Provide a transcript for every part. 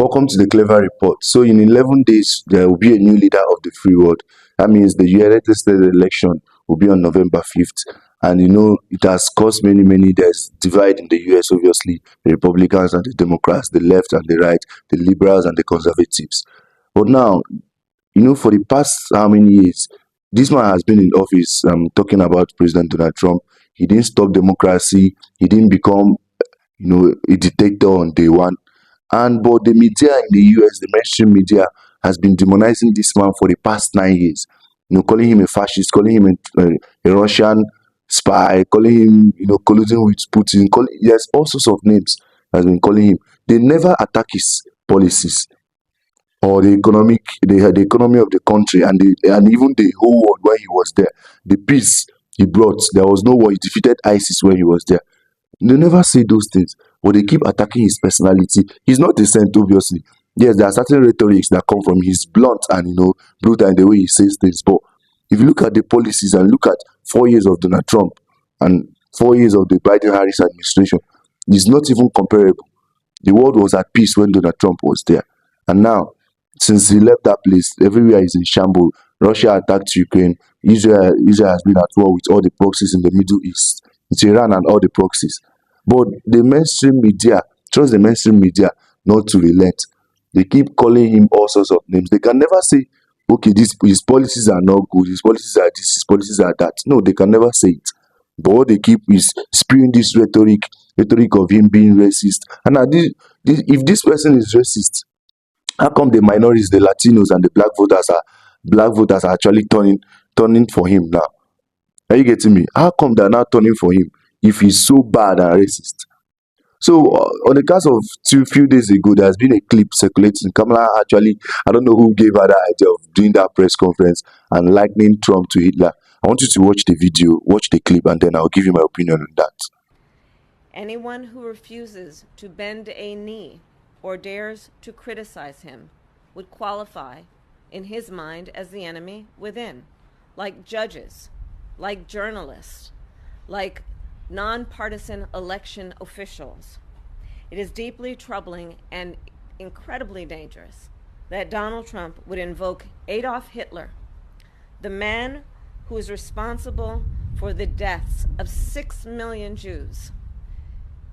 Welcome to the CLAVER report. So, in 11 days, there will be a new leader of the free world. That means the United States election will be on November 5th. And it has caused many, there's divide in the US, obviously, the Republicans and the Democrats, the left and the right, the liberals and the conservatives. But now, for the past how many years, this man has been in office talking about President Donald Trump. He didn't stop democracy. He didn't become, a dictator on day one. But the media in the US, the mainstream media, has been demonizing this man for the past 9 years. Calling him a fascist, calling him a Russian spy, calling him, colluding with Putin. There's all sorts of names has been calling him. They never attack his policies or the economy of the country and even the whole world when he was there. The peace he brought, there was no war. He defeated ISIS when he was there. They never say those things, but they keep attacking his personality. He's not a saint, obviously. Yes, there are certain rhetorics that come from his blunt and brutal in the way he says things. But if you look at the policies and look at 4 years of Donald Trump and 4 years of the Biden-Harris administration, it's not even comparable. The world was at peace when Donald Trump was there, and now, since he left that place, everywhere is in shambles. Russia attacked Ukraine. Israel has been at war with all the proxies in the Middle East. It's Iran and all the proxies. But the mainstream media, trust the mainstream media not to relent. They keep calling him all sorts of names. They can never say, okay, his policies are not good, his policies are this, his policies are that. No, they can never say it. But what they keep is spewing this rhetoric of him being racist. And now if this person is racist, how come the minorities, the Latinos and the black voters are actually turning for him now? Are you getting me? How come they're not turning for him if he's so bad and racist? So on the case of few days ago, there's been a clip circulating. Kamala actually, I don't know who gave her the idea of doing that press conference and likening Trump to Hitler. I want you to watch the video, watch the clip, and then I'll give you my opinion on that. Anyone who refuses to bend a knee or dares to criticize him would qualify, in his mind, as the enemy within, like judges, like journalists, like nonpartisan election officials. It is deeply troubling and incredibly dangerous that Donald Trump would invoke Adolf Hitler, the man who is responsible for the deaths of 6 million Jews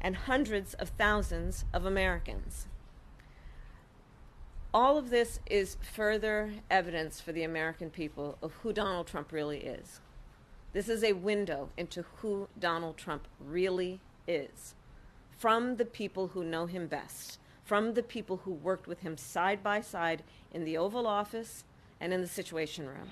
and hundreds of thousands of Americans. All of this is further evidence for the American people of who Donald Trump really is. This is a window into who Donald Trump really is, from the people who know him best, from the people who worked with him side by side in the Oval Office and in the Situation Room.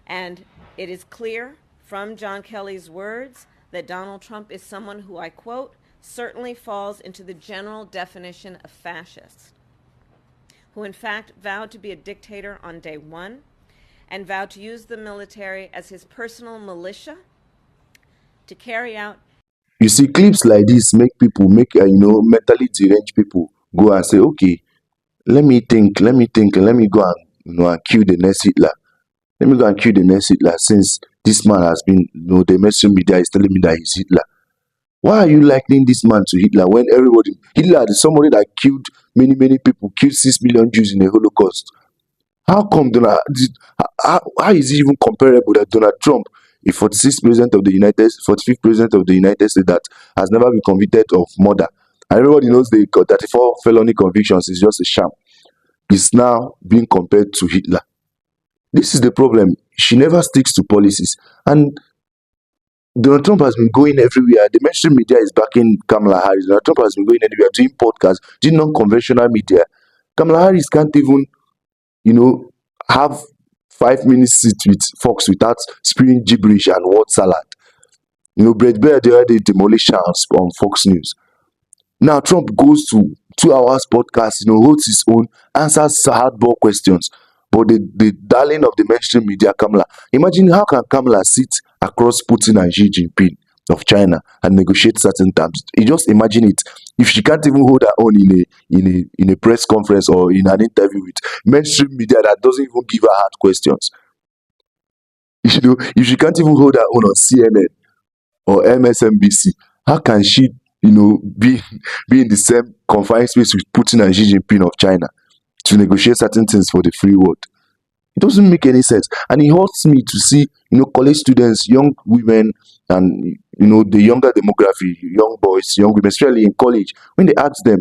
And it is clear from John Kelly's words that Donald Trump is someone who, I quote, certainly falls into the general definition of fascist, who in fact vowed to be a dictator on day one and vowed to use the military as his personal militia to carry out. You see, clips like this make mentally deranged people go and say, okay, let me think, and let me go and kill the next Hitler. Let me go and kill the next Hitler, since this man has been, the mainstream media is telling me that he's Hitler. Why are you likening this man to Hitler when Hitler is somebody that killed many people, killed 6 million Jews in the Holocaust? How come how is it even comparable that Donald Trump, a 45th president of the United States that has never been convicted of murder, and everybody knows they got 34 felony convictions, is just a sham, is now being compared to Hitler? This is the problem. She never sticks to policies. And Donald Trump has been going everywhere. The mainstream media is backing Kamala Harris. Donald Trump has been going everywhere, doing podcasts, doing non-conventional media. Kamala Harris can't even, have 5 minutes sit with Fox without spewing gibberish and word salad. Brett Baer the other day demolished her on Fox News. Now Trump goes to 2 hours podcast, holds his own, answers hardball questions. But the darling of the mainstream media, Kamala, imagine how can Kamala sit across Putin and Xi Jinping of China and negotiate certain terms? You just imagine it. If she can't even hold her own in a press conference or in an interview with mainstream media that doesn't even give her hard questions, if she can't even hold her own on CNN or MSNBC, how can she be in the same confined space with Putin and Xi Jinping of China to negotiate certain things for the free world. It doesn't make any sense. And it hurts me to see, college students, young women, and the younger demography, young boys, young women, especially in college, when they ask them,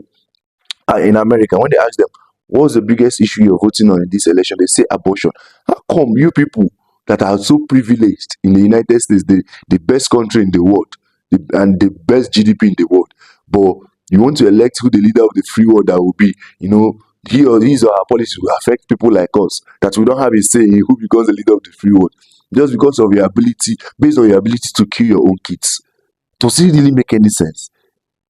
in America, when they ask them, what's the biggest issue you're voting on in this election, they say abortion. How come you people that are so privileged in the United States, the best country in the world, and the best GDP in the world, but you want to elect who the leader of the free world that will be, he or his or her policies will affect people like us, that we don't have a say in who becomes the leader of the free world, just because of your ability, based on your ability to kill your own kids. Does it really make any sense?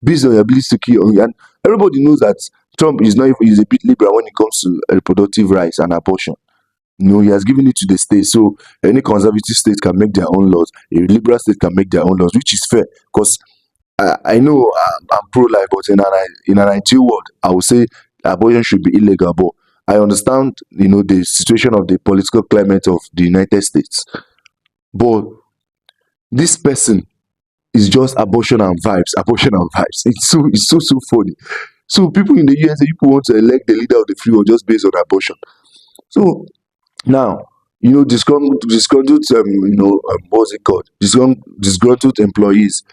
Based on your ability to kill your own, and everybody knows that Trump is not even, is a bit liberal when it comes to reproductive rights and abortion. He has given it to the state, so any conservative state can make their own laws, a liberal state can make their own laws, which is fair. Because I know I'm pro-life, but in an ideal world, I would say abortion should be illegal. But I understand, the situation of the political climate of the United States. But this person is just abortion and vibes, abortion and vibes. It's so funny. So people in the USA, people want to elect the leader of the free world just based on abortion. So now, disgruntled, what's it called? Disgruntled employees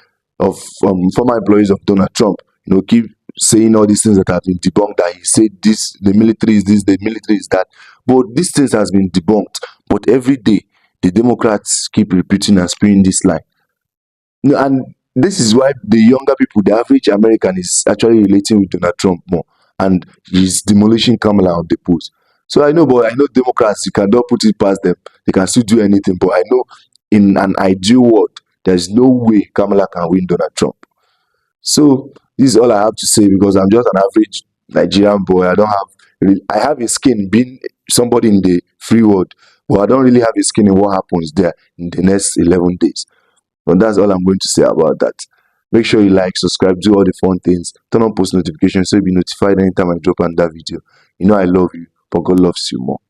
of former employees of Donald Trump, keep saying all these things that have been debunked. That he said this, the military is this, the military is that. But these things has been debunked. But every day, the Democrats keep repeating and spewing this line. And this is why the younger people, the average American, is actually relating with Donald Trump more, and he's demolishing Kamala on the polls. So I know Democrats, you cannot put it past them. They can still do anything. But I know in an ideal world, there's no way Kamala can win Donald Trump. So this is all I have to say, because I'm just an average Nigerian boy. I have a skin being somebody in the free world, but I don't really have a skin in what happens there in the next 11 days. And that's all I'm going to say about that. Make sure you like, subscribe, do all the fun things, turn on post notifications so you'll be notified anytime I drop another video. I love you, but God loves you more.